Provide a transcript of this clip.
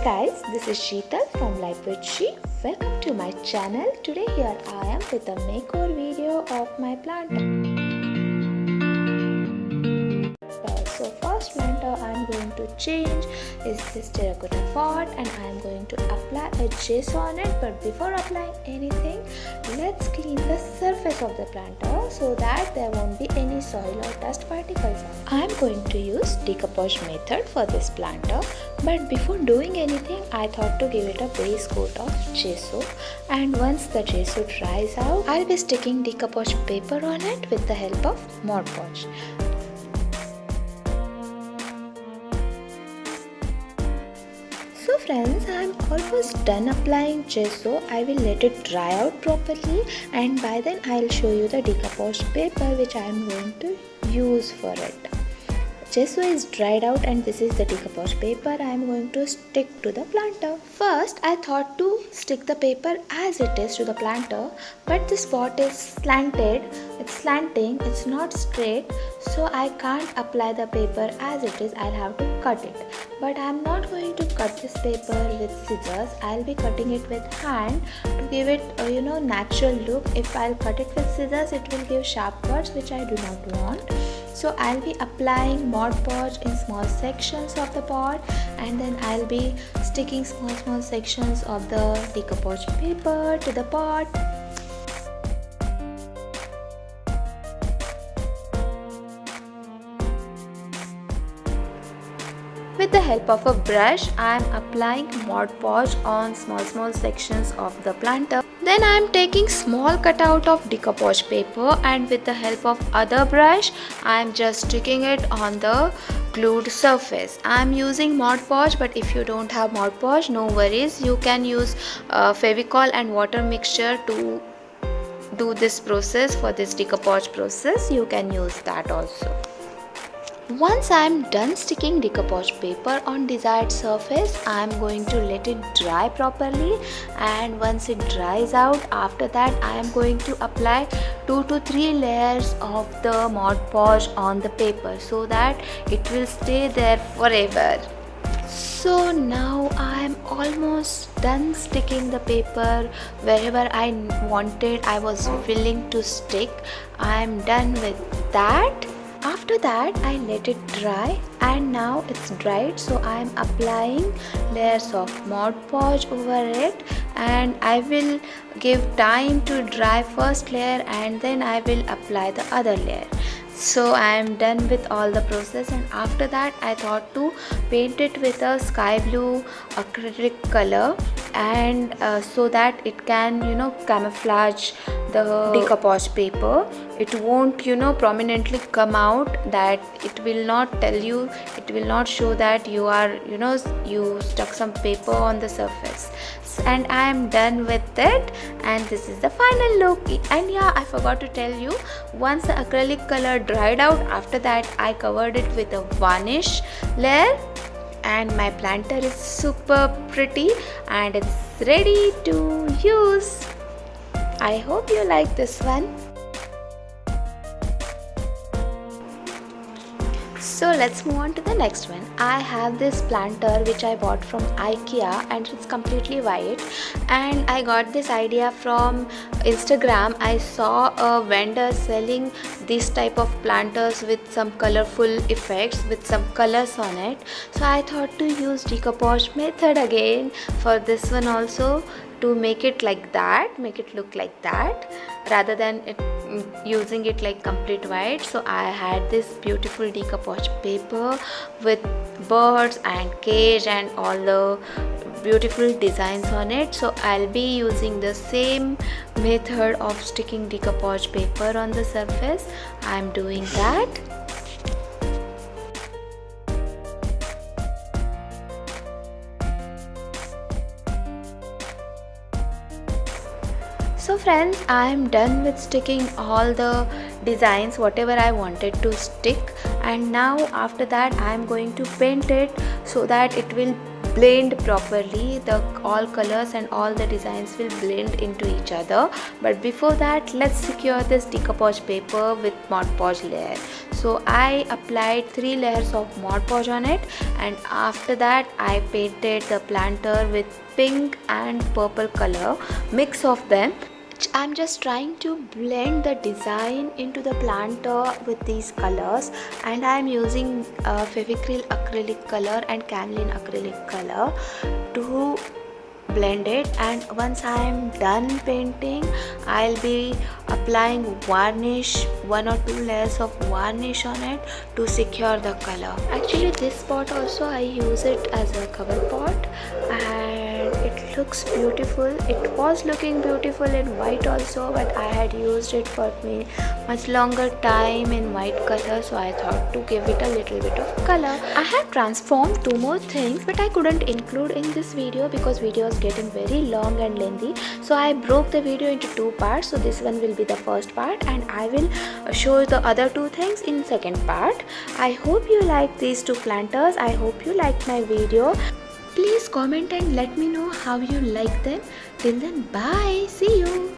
guys, this is Sheetal from Life with She. Welcome to my channel. Today here I am with a makeover video of my planter. So first planter I am going to change is this terracotta pot, and I am going to apply a gesso on it. But before applying anything, let's clean the surface of the planter so that there won't be any soil or dust particles. I am going to use decoupage method for this planter, but before doing anything I thought to give it a base coat of gesso, and once the gesso dries out I'll be sticking decoupage paper on it with the help of Mod Podge. So friends, I am almost done applying gesso. I will let it dry out properly, and by then I will show you the decoupage paper which I am going to use for it. Gesso is dried out and this is the decoupage paper I am going to stick to the planter. First I thought to stick the paper as it is to the planter, but this pot is slanted, it's slanting, it's not straight, so I can't apply the paper as it is. I'll have to cut it. But I am not going to cut this paper with scissors. I'll be cutting it with hand to give it a natural look. If I'll cut it with scissors, it will give sharp cuts which I do not want. So I'll be applying Mod Podge in small sections of the pot, and then I'll be sticking small sections of the decoupage paper to the pot. With the help of a brush, I am applying Mod Podge on small sections of the planter. Then I am taking small cutout of decoupage paper, and with the help of other brush, I am just sticking it on the glued surface. I am using Mod Podge, but if you don't have Mod Podge, no worries. You can use Fevicol and water mixture to do this process. For this decoupage process, you can use that also. Once I am done sticking decoupage paper on desired surface, I am going to let it dry properly, and once it dries out, after that I am going to apply 2 to 3 layers of the Mod Podge on the paper so that it will stay there forever. So now I am almost done sticking the paper wherever I wanted, I was willing to stick. I am done with that. After that I let it dry, and now it's dried, so I am applying layers of Mod Podge over it, and I will give time to dry first layer and then I will apply the other layer. So I am done with all the process, and after that I thought to paint it with a sky blue acrylic color, and so that it can camouflage the decoupage paper. It won't prominently come out, that it will not tell you, it will not show that you are you stuck some paper on the surface. And I am done with it, and this is the final look. And yeah, I forgot to tell you, once the acrylic color dried out, after that I covered it with a varnish layer, and my planter is super pretty and it's ready to use. I hope you like this one. So let's move on to the next one. I have this planter which I bought from IKEA, and it's completely white, and I got this idea from Instagram. I saw a vendor selling this type of planters with some colorful effects, with some colors on it. So I thought to use decoupage method again for this one also, to make it like that, make it look like that, rather than using it like complete white. So I had this beautiful decoupage paper with birds and cage and all the beautiful designs on it. So I'll be using the same method of sticking decoupage paper on the surface. I'm doing that. So friends, I am done with sticking all the designs whatever I wanted to stick, and now after that I am going to paint it so that it will blend properly. All colors and all the designs will blend into each other. But before that, let's secure this decoupage paper with Mod Podge layer. So I applied 3 layers of Mod Podge on it, and after that I painted the planter with pink and purple color, mix of them. I'm just trying to blend the design into the planter with these colors, and I'm using Fevicryl acrylic color and Camlin acrylic color to blend it. And once I am done painting, I'll be applying varnish, 1 or 2 layers of varnish on it to secure the color. Actually this pot also I use it as a cover pot, and it looks beautiful. It was looking beautiful in white also, but I had used it for me much longer time in white color, so I thought to give it a little bit of color. I have transformed 2 more things, but I couldn't include in this video because video was getting very long and lengthy, so I broke the video into 2 parts. So this one will be the first part, and I will show the other 2 things in second part. I hope you like these 2 planters. I hope you liked my video. Please comment and let me know how you like them. Till then, bye. See you.